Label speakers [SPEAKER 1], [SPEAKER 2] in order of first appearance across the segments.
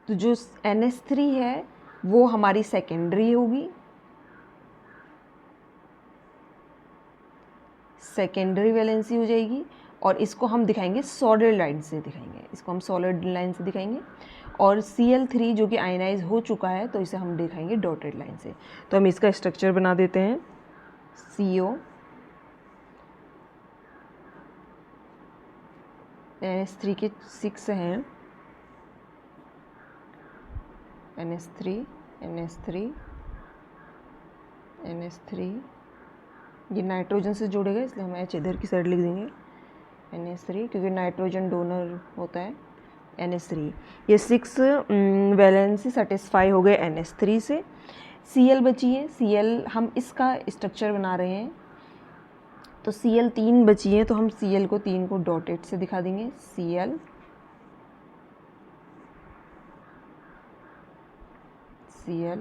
[SPEAKER 1] तो जो NH3 है वो हमारी सेकेंडरी होगी, सेकेंडरी वैलेंसी हो जाएगी, और इसको हम दिखाएंगे सॉलिड लाइन से दिखाएंगे, इसको हम सॉलिड लाइन से दिखाएंगे। और Cl3 जो कि आयनाइज हो चुका है तो इसे हम दिखाएंगे डॉटेड लाइन से। तो हम इसका स्ट्रक्चर बना देते हैं। CO NH3 के 6 हैं, NH3 NH3 NH3, ये नाइट्रोजन से जुड़ेगा इसलिए हम H इधर की साइड लिख देंगे NH3, क्योंकि नाइट्रोजन डोनर होता है NH3। ये 6 वैलेंसी सेटिस्फाई हो गए NH3 से। Cl बची है, Cl हम इसका स्ट्रक्चर बना रहे हैं, तो Cl 3 बची है, तो हम Cl को 3 को डॉटेड से दिखा देंगे, Cl Cl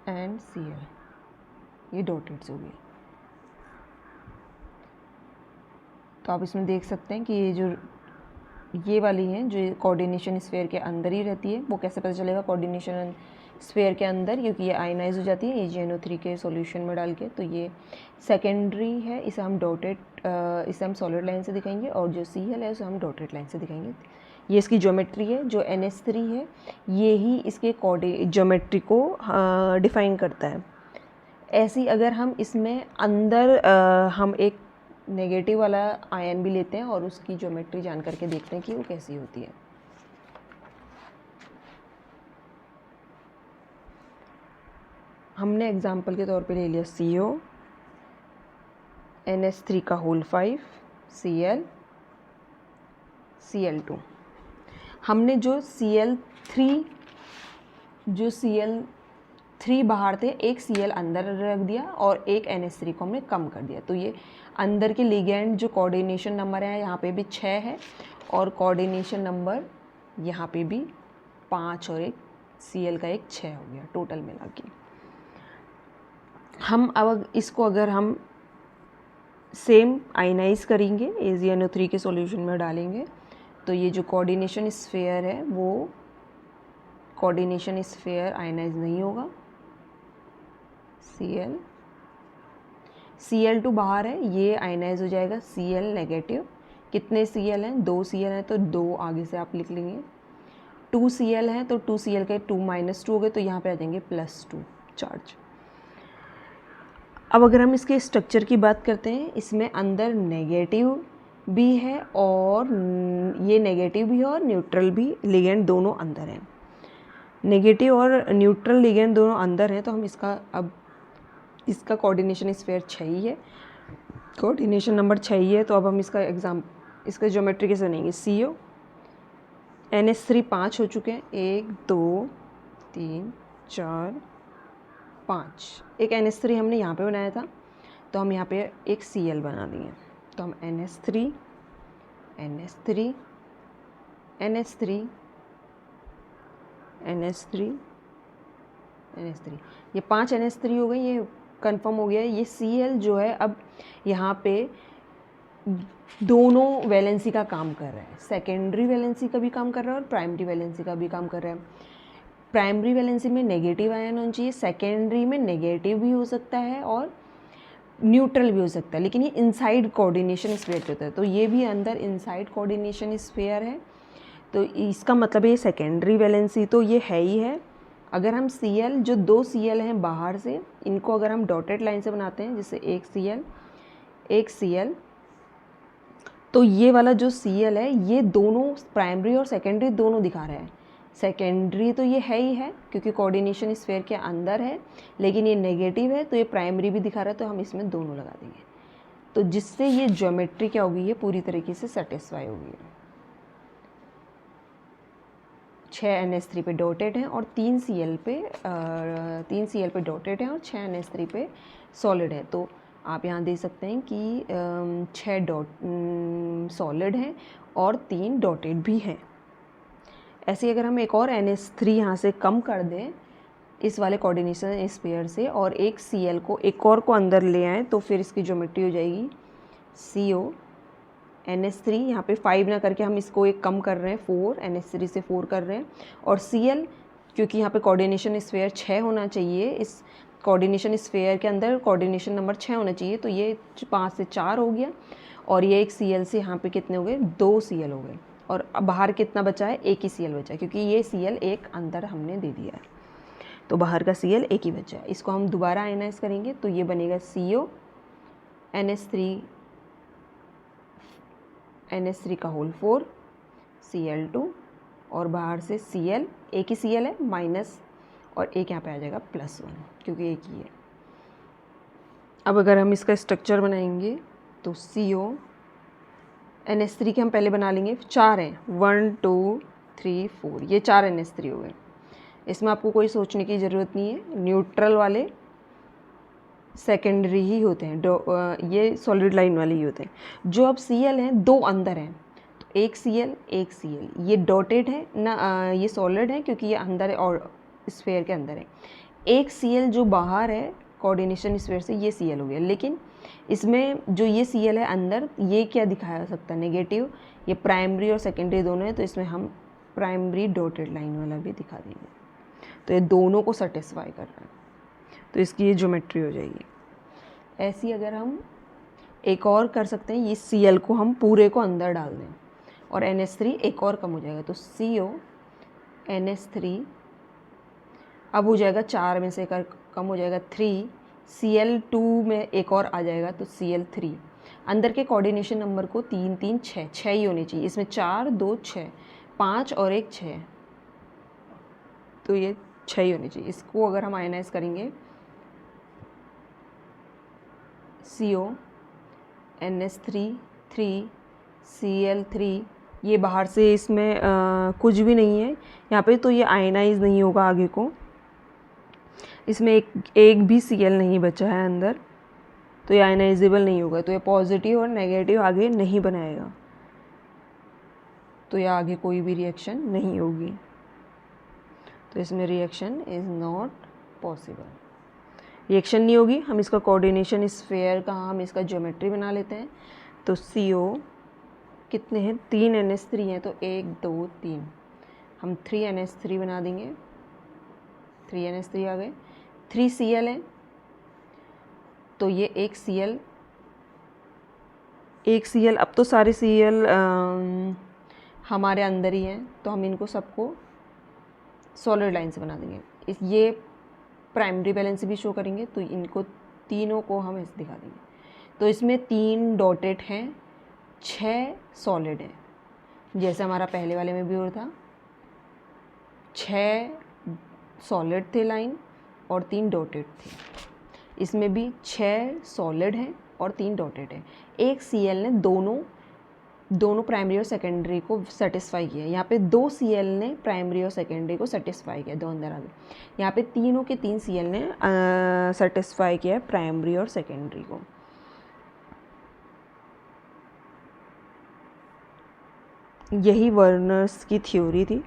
[SPEAKER 1] एंड Cl, ये डॉटेड से हो गई। तो आप इसमें देख सकते हैं कि ये जो ये वाली हैं जो कोऑर्डिनेशन स्फीयर के अंदर ही रहती है, वो कैसे पता चलेगा कोऑर्डिनेशन स्फीयर के अंदर, क्योंकि ये आयनाइज हो जाती है AgNO3 के सॉल्यूशन में डाल के। तो ये सेकेंडरी है, इसे हम डॉटेड, इसे हम सॉलिड लाइन से दिखाएंगे, और जो Cl है उसे हम डॉटेड लाइन से दिखाएंगे। ये इसकी ज्योमेट्री है। जो NH3 है ये ही इसके ज्योमेट्री को डिफाइन करता है। ऐसी अगर हम इसमें अंदर हम एक नेगेटिव वाला आयन भी लेते हैं और उसकी ज्योमेट्री जान करके देखते हैं कि वो कैसी होती है। हमने एग्जाम्पल के तौर पे ले लिया CO NH3 का होल 5 Cl Cl2। हमने जो Cl3 बाहर थे, एक Cl अंदर रख दिया और एक NH3 को हमने कम कर दिया। तो ये अंदर के लिगेंड जो कोऑर्डिनेशन नंबर है यहाँ पे भी 6 है, और कोऑर्डिनेशन नंबर यहाँ पे भी 5 और एक Cl का एक 6 हो गया टोटल मिला के। हम अब इसको अगर हम सेम आयनाइज करेंगे AgNO3 के सॉल्यूशन में डालेंगे, तो ये जो कोऑर्डिनेशन स्फीयर है वो कोऑर्डिनेशन स्फीयर आयनाइज नहीं होगा। Cl2 बाहर है, ये आयनाइज हो जाएगा Cl नेगेटिव। कितने Cl हैं? 2 Cl हैं, तो 2 आगे से आप लिख लेंगे। 2 Cl हैं तो 2 Cl के 2 -2 हो गए, तो यहाँ पे आ जाएंगे +2 चार्ज। अब अगर हम इसके स्ट्रक्चर की बात करते हैं, इसमें अंदर नेगेटिव भी है और ये नेगेटिव भी है और न्यूट्रल भी, लिगेंड दोनों अंदर हैं। नेगेटिव और न्यूट्रल लिगेंड दोनों अंदर हैं, तो हम इसका कोऑर्डिनेशन स्फीयर 6 ही है, कोऑर्डिनेशन नंबर 6 ही है। तो अब हम इसका ज्योमेट्री कैसे बनेंगे? CO NH3 5 हो चुके हैं, 1 2 3 4 5, एक NH3 हमने यहाँ पे बनाया था, तो हम यहाँ पे एक Cl बना दिए। तो हम NH3 NH3 NH3 NH3 NH3, ये 5 NH3 हो गई, ये कंफर्म हो गया। ये Cl जो है अब यहाँ पे दोनों वैलेंसी का काम कर रहा है, सेकेंडरी वैलेंसी का भी काम कर रहा है और प्राइमरी वैलेंसी का भी काम कर रहा है। प्राइमरी वैलेंसी में नेगेटिव आयन होना चाहिए, सेकेंडरी में नेगेटिव भी हो सकता है और न्यूट्रल भी हो सकता है, लेकिन ये इनसाइड कोऑर्डिनेशन स्फीयर होता है, तो ये भी अंदर इनसाइड कोऑर्डिनेशन स्फीयर है। तो इसका मतलब ये सेकेंडरी वैलेंसी तो ये है ही है। अगर हम Cl जो 2 Cl हैं बाहर से, इनको अगर हम डॉटेड लाइन से बनाते हैं, जैसे एक Cl, तो ये वाला जो Cl है ये दोनों प्राइमरी और सेकेंडरी दोनों दिखा रहा है। सेकेंडरी तो ये है ही है क्योंकि कोऑर्डिनेशन स्फीयर के अंदर है, लेकिन ये नेगेटिव है तो ये प्राइमरी भी दिखा रहा है, तो हम इसमें दोनों लगा देंगे, तो जिससे ये ज्योमेट्री क्या होगी, ये पूरी तरीके से सेटिस्फाई होगी। 6 NH3 पे डॉटेड हैं और 3 Cl पे डॉटेड हैं और 6 NH3 पे सॉलिड है। तो आप यहाँ देख सकते हैं कि 6 सॉलिड हैं और 3 डॉटेड भी हैं। ऐसे ही अगर हम एक और NH3 यहाँ से कम कर दें इस वाले कोऑर्डिनेशन स्फीयर से और एक Cl को एक और को अंदर ले आएँ, तो फिर इसकी ज्योमेट्री हो जाएगी CO NH3 यहाँ पे 5 ना करके हम इसको एक कम कर रहे हैं, 4 NH3 से 4 कर रहे हैं। और Cl क्योंकि यहाँ पे कोऑर्डिनेशन स्फीयर 6 होना चाहिए, इस कोऑर्डिनेशन स्फीयर के अंदर कोऑर्डिनेशन नंबर 6 होना चाहिए, तो ये 5 से 4 हो गया। और ये एक Cl से यहाँ पे कितने हो गए, 2 Cl हो गए। और अब बाहर कितना बचा है, एक ही Cl बचा है, क्योंकि ये Cl एक अंदर हमने दे दिया है, तो बाहर का Cl एक ही बचा है। इसको हम दोबारा आयनाइज करेंगे तो ये बनेगा CO NH3 का होल 4 Cl2 और बाहर से Cl, एक ही Cl है माइनस, और एक यहाँ पे आ जाएगा +1 क्योंकि एक ही है। अब अगर हम इसका स्ट्रक्चर बनाएंगे तो CO NH3 के हम पहले बना लेंगे, 4 हैं, 1 2 3 4, ये 4 NH3 हो गए। इसमें आपको कोई सोचने की ज़रूरत नहीं है, न्यूट्रल वाले सेकेंडरी ही होते हैं, ये सॉलिड लाइन वाले ही होते हैं। जो अब Cl हैं, 2 अंदर हैं, तो एक Cl, ये डॉटेड है ना, ये सॉलिड है क्योंकि ये अंदर है और स्फीयर के अंदर है। एक Cl जो बाहर है कोऑर्डिनेशन स्फीयर से, ये Cl हो गया। लेकिन इसमें जो ये Cl है अंदर, ये क्या दिखाया जा सकता है, नेगेटिव। ये प्राइमरी और सेकेंडरी दोनों है, तो इसमें हम प्राइमरी डॉटेड लाइन वाला भी दिखा देंगे, तो ये दोनों को सेटिस्फाई कर रहा है, तो इसकी ये ज्योमेट्री हो जाएगी। ऐसी अगर हम एक और कर सकते हैं, ये Cl को हम पूरे को अंदर डाल दें और NH3 एक और कम हो जाएगा, तो CO NH3 अब हो जाएगा 4 में से एक कम हो जाएगा 3, Cl2 में एक और आ जाएगा तो Cl3। अंदर के कोऑर्डिनेशन नंबर को 3 3 6 6 ही होने चाहिए, इसमें 4 2 6 5 और एक 6, तो ये 6 ही होने चाहिए। इसको अगर हम आयनाइज करेंगे, CO NH3 3 Cl3, ये बाहर से इसमें कुछ भी नहीं है यहाँ पे, तो ये आयनाइज नहीं होगा आगे को, इसमें एक भी Cl नहीं बचा है अंदर, तो ये आयनाइजेबल नहीं होगा, तो ये पॉजिटिव और नेगेटिव आगे नहीं बनाएगा, तो ये आगे कोई भी रिएक्शन नहीं होगी, तो इसमें reaction is not possible. Reaction नहीं होगी, हम इसका कोऑर्डिनेशन स्फीयर का हम इसका ज्योमेट्री बना लेते हैं। तो CO कितने हैं, 3 NH3 हैं, तो 1 2 3, हम 3 NH3 बना देंगे, 3 NH3 आ गए। 3 Cl हैं, तो ये एक Cl, अब तो सारे Cl हमारे अंदर ही हैं, तो हम इनको सबको सॉलिड लाइन से बना देंगे। ये प्राइमरी वैलेंसी भी शो करेंगे, तो इनको तीनों को हम ऐसे दिखा देंगे। तो इसमें 3 डॉटेड हैं, 6 सॉलिड हैं, जैसे हमारा पहले वाले में भी हो था, 6 सॉलिड थे लाइन और 3 डॉटेड थे। इसमें भी 6 सॉलिड हैं और 3 डॉटेड हैं। एक Cl ने दोनों प्राइमरी और सेकेंडरी को सेटिस्फाई किया। यहाँ पे 2 Cl ने प्राइमरी और सेकेंडरी को सेटिस्फाई किया, 2 अंदर आ गए। यहाँ पे तीनों के 3 Cl ने सेटिस्फाई किया प्राइमरी और सेकेंडरी को। यही वर्नर्स की थ्योरी थी।